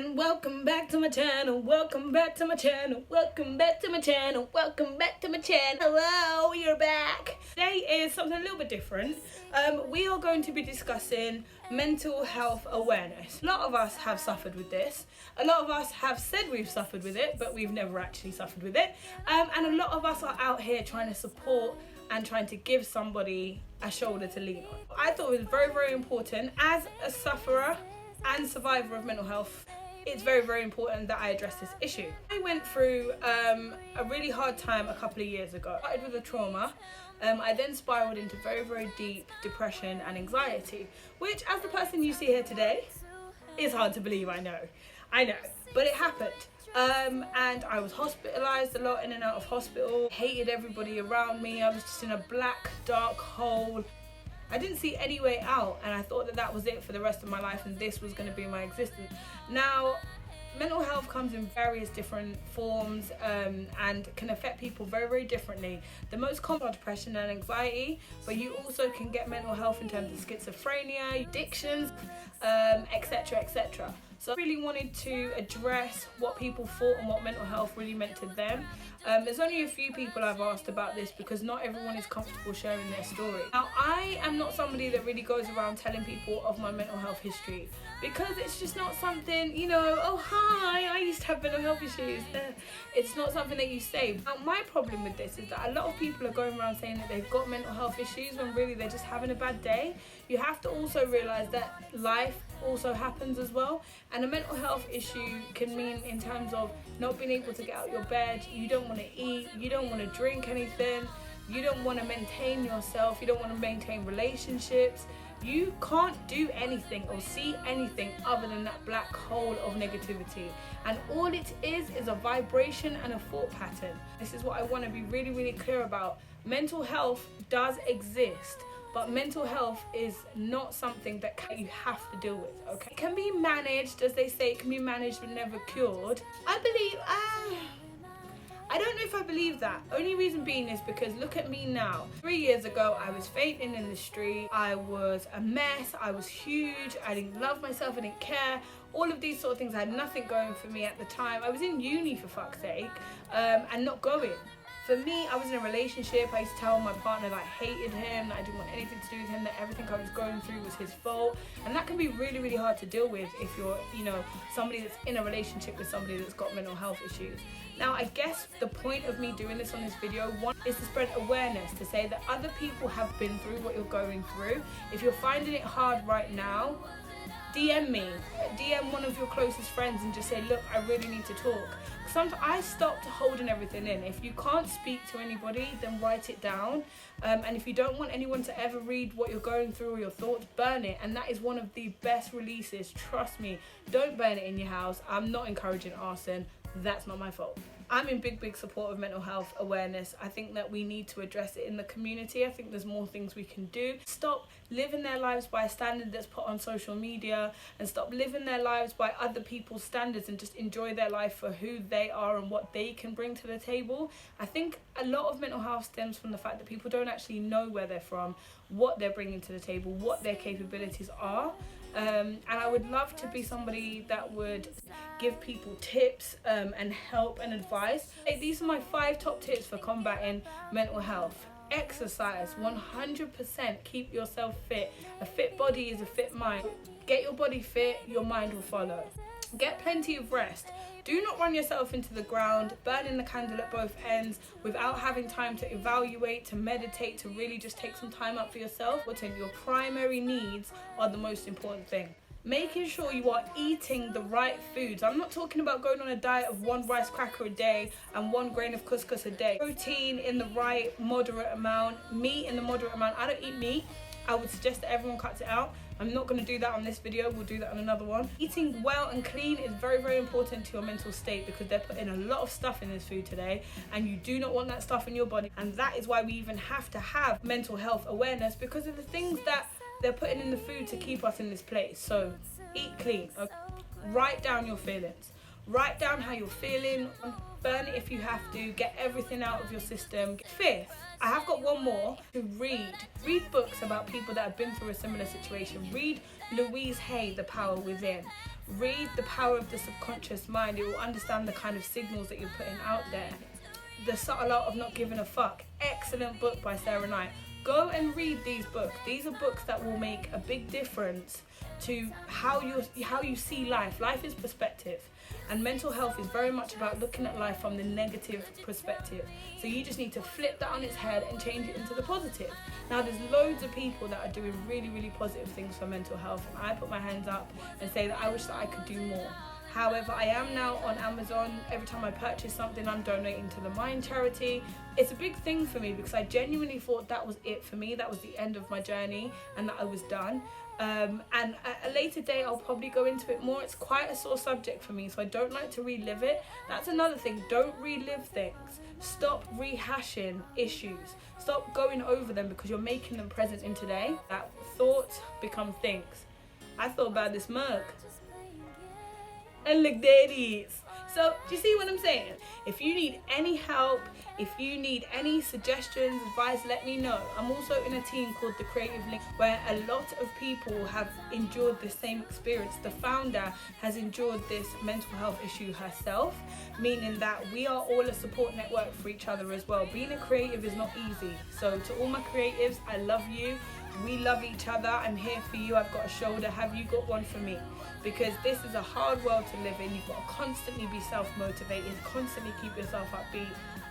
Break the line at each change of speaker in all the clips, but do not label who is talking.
and welcome back to my channel. Welcome back to my channel. Welcome back to my channel. Welcome back to my channel. Hello, you're back. Today is something a little bit different. We are going to be discussing mental health awareness. A lot of us have suffered with this. A lot of us have said we've suffered with it, but we've never actually suffered with it. And a lot of us are out here trying to support and trying to give somebody a shoulder to lean on. I thought it was very, very important as a sufferer and survivor of mental health. It's very, very important that I address this issue. I went through a really hard time a couple of years ago. I started with a trauma. I then spiraled into very, very deep depression and anxiety, which, as the person you see here today, is hard to believe. I know, but it happened. And I was hospitalized a lot, in and out of hospital. Hated everybody around me. I was just in a black, dark hole. I didn't see any way out, and I thought that that was it for the rest of my life, and this was going to be my existence. Now, mental health comes in various different forms and can affect people very, very differently. The most common are depression and anxiety, but you also can get mental health in terms of schizophrenia, addictions, etc., etc. So I really wanted to address what people thought and what mental health really meant to them. There's only a few people I've asked about this because not everyone is comfortable sharing their story. Now, I am not somebody that really goes around telling people of my mental health history because it's just not something, you know, oh hi, I used to have mental health issues. It's not something that you say. Now, my problem with this is that a lot of people are going around saying that they've got mental health issues when really they're just having a bad day. You have to also realise that life also happens as well, and a mental health issue can mean in terms of not being able to get out of your bed, you don't want to eat, you don't want to drink anything, you don't want to maintain yourself, you don't want to maintain relationships, you can't do anything or see anything other than that black hole of negativity, and all it is a vibration and a thought pattern. This is what I want to be really, really clear about. Mental health does exist, but mental health is not something that you have to deal with, okay? It can be managed, as they say, it can be managed but never cured. I believe, I don't know if I believe that. Only reason being is because look at me now. 3 years ago, I was fainting in the street. I was a mess. I was huge. I didn't love myself. I didn't care. All of these sort of things. I had nothing going for me at the time. I was in uni, for fuck's sake, and not going. For me, I was in a relationship. I used to tell my partner that I hated him, that I didn't want anything to do with him, that everything I was going through was his fault. And that can be really, really hard to deal with if you're, you know, somebody that's in a relationship with somebody that's got mental health issues. Now, I guess the point of me doing this on this video, one, is to spread awareness, to say that other people have been through what you're going through. If you're finding it hard right now, DM me, DM one of your closest friends and just say, look, I really need to talk. Sometimes I stopped holding everything in. If you can't speak to anybody, then write it down. And if you don't want anyone to ever read what you're going through or your thoughts, burn it. And that is one of the best releases. Trust me, don't burn it in your house. I'm not encouraging arson. That's not my fault. I'm in big support of mental health awareness. I think that we need to address it in the community. I think there's more things we can do. Stop living their lives by a standard that's put on social media, and stop living their lives by other people's standards, and just enjoy their life for who they are and what they can bring to the table. I think a lot of mental health stems from the fact that people don't actually know where they're from, what they're bringing to the table, what their capabilities are. And I would love to be somebody that would give people tips and help and advice. Hey, these are my 5 top tips for combating mental health. Exercise, 100%. Keep yourself fit. A fit body is a fit mind. Get your body fit, your mind will follow. Get plenty of rest. Do not run yourself into the ground, burning the candle at both ends without having time to evaluate, to meditate, to really just take some time out for yourself. Your primary needs are the most important thing. Making sure you are eating the right foods. I'm not talking about going on a diet of 1 rice cracker a day and 1 grain of couscous a day. Protein in the right moderate amount, meat in the moderate amount. I don't eat meat. I would suggest that everyone cuts it out. I'm not going to do that on this video, we'll do that on another one. Eating well and clean is very, very important to your mental state because they're putting a lot of stuff in this food today and you do not want that stuff in your body. And that is why we even have to have mental health awareness, because of the things that they're putting in the food to keep us in this place. So eat clean, okay? Write down your feelings. Write down how you're feeling, burn it if you have to, get everything out of your system. 5th, I have got one more, to read. Read books about people that have been through a similar situation. Read Louise Hay, The Power Within. Read The Power of the Subconscious Mind. It will understand the kind of signals that you're putting out there. The Subtle Art of Not Giving a Fuck. Excellent book by Sarah Knight. Go and read these books. These are books that will make a big difference to how you see life. Life is perspective, and mental health is very much about looking at life from the negative perspective. So you just need to flip that on its head and change it into the positive. Now there's loads of people that are doing really, really positive things for mental health, and I put my hands up and say that I wish that I could do more. However, I am now on Amazon. Every time I purchase something, I'm donating to the Mind charity. It's a big thing for me because I genuinely thought that was it for me. That was the end of my journey and that I was done. And at a later date, I'll probably go into it more. It's quite a sore subject for me, so I don't like to relive it. That's another thing. Don't relive things. Stop rehashing issues. Stop going over them because you're making them present in today. That thoughts become things. I thought about this mug. And look, there it is. So, do you see what I'm saying? If you need any help, if you need any suggestions, advice, let me know. I'm also in a team called The Creative Link, where a lot of people have endured the same experience. The founder has endured this mental health issue herself, meaning that we are all a support network for each other as well. Being a creative is not easy. So to all my creatives, I love you. We love each other. I'm here for you. I've got a shoulder. Have you got one for me? Because this is a hard world to live in. You've got to constantly be self-motivated, constantly keep yourself upbeat.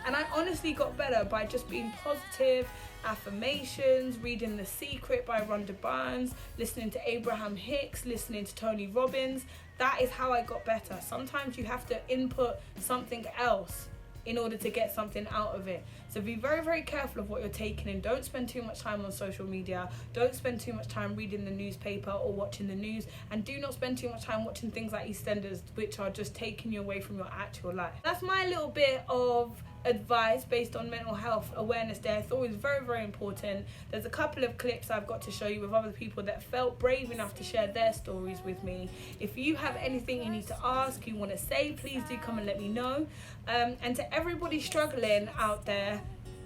And I honestly got better by just being positive, affirmations, reading The Secret by Rhonda Barnes, listening to Abraham Hicks, listening to Tony Robbins. That is how I got better. Sometimes you have to input something else in order to get something out of it. So be very, very careful of what you're taking in. Don't spend too much time on social media. Don't spend too much time reading the newspaper or watching the news. And do not spend too much time watching things like EastEnders, which are just taking you away from your actual life. That's my little bit of advice based on Mental Health Awareness Day. I thought it was very, very important. There's a couple of clips I've got to show you with other people that felt brave enough to share their stories with me. If you have anything you need to ask, you want to say, please do come and let me know. And to everybody struggling out there,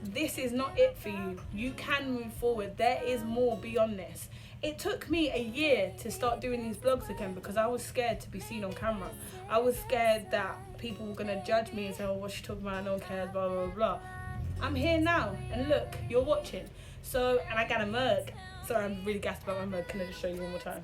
this is not it for you. You can move forward. There is more beyond this. It took me a year to start doing these vlogs again because I was scared to be seen on camera. I was scared that people were going to judge me and say, oh, what's she talking about? No one cares, blah, blah, blah. I'm here now, and look, you're watching. So, and I got a mug. Sorry, I'm really gassed about my mug. Can I just show you one more time?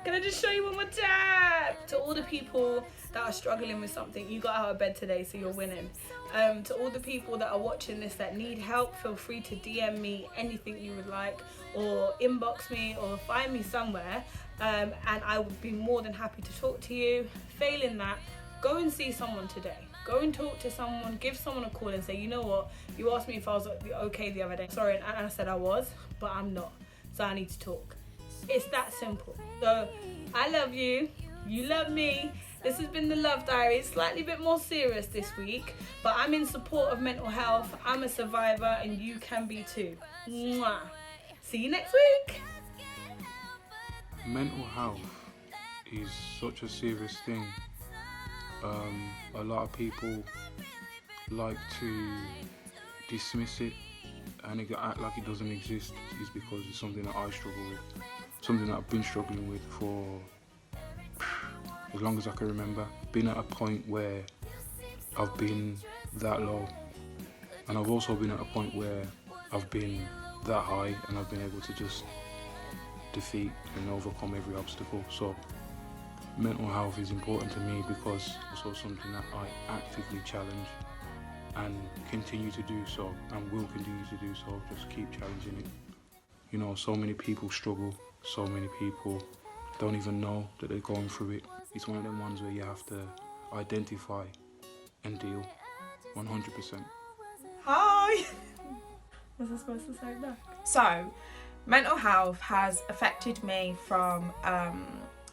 Can I just show you one more time? To all the people that are struggling with something, you got out of bed today, so you're winning. To all the people that are watching this that need help, feel free to DM me anything you would like, or inbox me, or find me somewhere, and I would be more than happy to talk to you. Failing that, go and see someone today. Go and talk to someone, give someone a call and say, you know what, you asked me if I was okay the other day. Sorry, and I said I was, but I'm not, so I need to talk. It's that simple. So I love you, you love me. This has been the Love Diaries, slightly bit more serious this week, but I'm in support of mental health. I'm a survivor and you can be too. Mwah. See you next week.
Mental health is such a serious thing. A lot of people like to dismiss it and act like it doesn't exist. It's because it's something that I struggle with, something that I've been struggling with for as long as I can remember. Been at a point where I've been that low, and I've also been at a point where I've been that high and I've been able to just defeat and overcome every obstacle. So mental health is important to me because it's also something that I actively challenge and continue to do so, and will continue to do so. Just keep challenging it. You know, so many people struggle, so many people don't even know that they're going through it. It's one of them ones where you have to identify and deal 100%.
Hi! Was I supposed to say that?
So, mental health has affected me from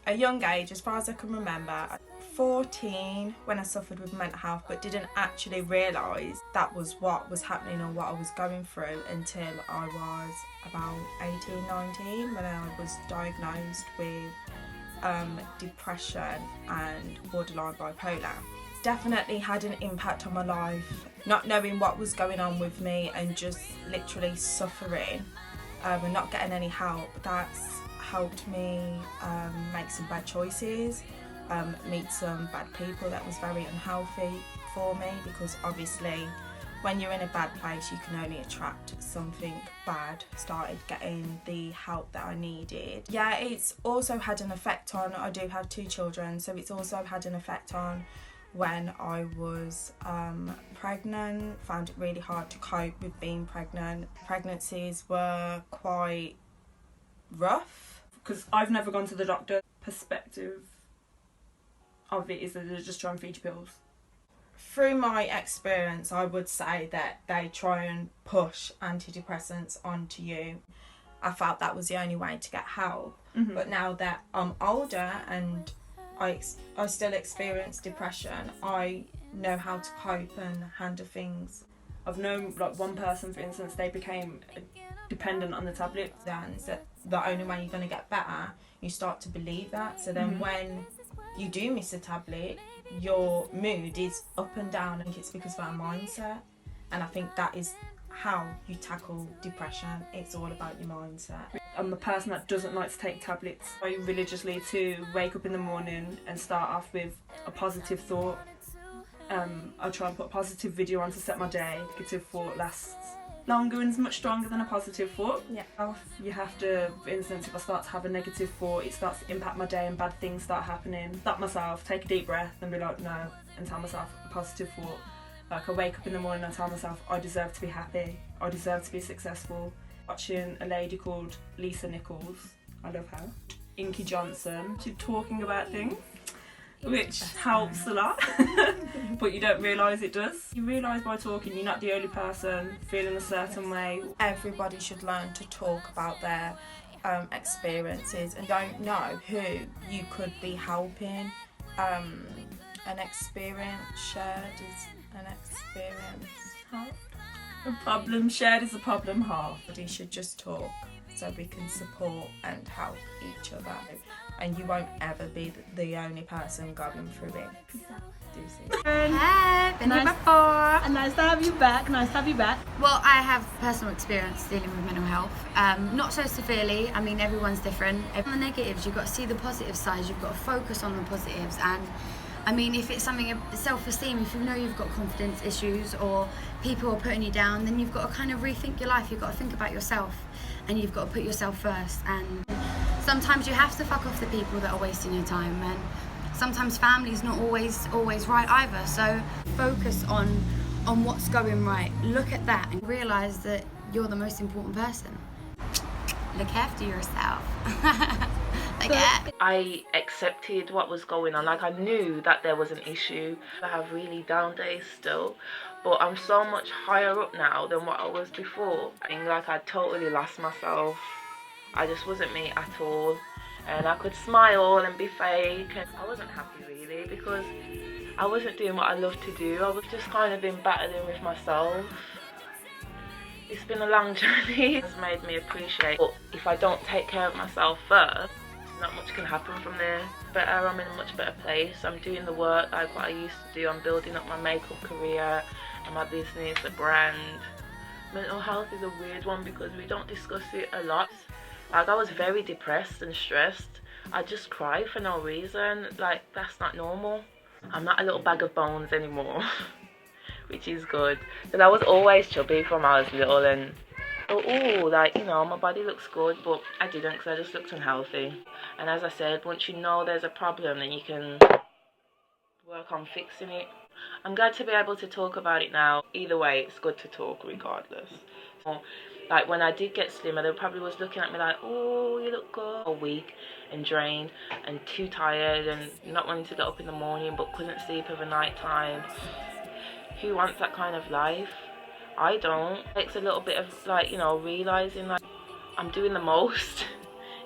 a young age, as far as I can remember. 14 when I suffered with mental health, but didn't actually realise that was what was happening or what I was going through until I was about 18, 19, when I was diagnosed with depression and borderline bipolar. Definitely had an impact on my life, not knowing what was going on with me and just literally suffering and not getting any help. That's helped me make some bad choices. meet some bad people. That was very unhealthy for me, because obviously when you're in a bad place you can only attract something bad. Started getting the help that I needed. Yeah, it's also had an effect on, I do have 2 children, so it's also had an effect on when I was pregnant. Found it really hard to cope with being pregnant. Pregnancies were quite rough.
Because I've never gone to the doctor. Perspective of it is that they're just trying to feed you pills.
Through my experience, I would say that they try and push antidepressants onto you. I felt that was the only way to get help.
Mm-hmm.
But now that I'm older and I still experience depression, I know how to cope and handle things.
I've known like one person, for instance, they became dependent on the tablet.
Then that the only way you're going to get better, you start to believe that. So then when you do miss a tablet, your mood is up and down, and it's because of our mindset. And I think that is how you tackle depression. It's all about your mindset.
I'm a person that doesn't like to take tablets. I religiously to wake up in the morning and start off with a positive thought. I try and put a positive video on to set my day. Negative thought lasts longer and is much stronger than a positive thought.
Yeah.
You have to, for instance, if I start to have a negative thought, it starts to impact my day and bad things start happening. Stop myself, take a deep breath and be like, no, and tell myself a positive thought. Like I wake up in the morning and I tell myself, I deserve to be happy, I deserve to be successful. Watching a lady called Lisa Nichols, I love her, Inky Johnson, she's talking about things, which helps a lot, but you don't realise it does. You realise by talking you're not the only person feeling a certain way.
Everybody should learn to talk about their experiences, and don't know who you could be helping. An experience shared is an experience halved.
A problem shared is a problem halved.
Everybody should just talk so we can support and help each other, and you won't ever be the only person going through it.
Hey, been here before.
And nice to have you back. Nice to have you back.
Well, I have personal experience dealing with mental health. Not so severely. I mean, everyone's different. On the negatives, you've got to see the positive sides. You've got to focus on the positives. And I mean, if it's something self-esteem, if you know you've got confidence issues or people are putting you down, then you've got to kind of rethink your life. You've got to think about yourself, and you've got to put yourself first. And sometimes you have to fuck off the people that are wasting your time. And sometimes family's not always right either. So focus on what's going right. Look at that and realise that you're the most important person. Look after yourself.
I accepted what was going on. Like, I knew that there was an issue. I have really down days still, but I'm so much higher up now than what I was before. I think like I totally lost myself. I just wasn't me at all. And I could smile and be fake, and I wasn't happy really, because I wasn't doing what I loved to do. I was just kind of been battling with myself. It's been a long journey. It's made me appreciate, but if I don't take care of myself first, not much can happen from there. Better, I'm in a much better place. I'm doing the work like what I used to do. I'm building up my makeup career and my business, a brand. Mental health is a weird one because we don't discuss it a lot. Like, I was very depressed and stressed. I just cry for no reason. Like, that's not normal. I'm not a little bag of bones anymore, which is good. Because I was always chubby from when I was little, and oh, like, you know, my body looks good, but I didn't, because I just looked unhealthy. And as I said, once you know there's a problem, then you can work on fixing it. I'm glad to be able to talk about it now. Either way, it's good to talk regardless. So, like, when I did get slimmer, they probably was looking at me like, oh, you look good. Weak and drained and too tired and not wanting to get up in the morning but couldn't sleep over night time. Who wants that kind of life? I don't. It takes a little bit of, like, you know, realising, like, I'm doing the most.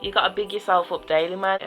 You gotta big yourself up daily, man.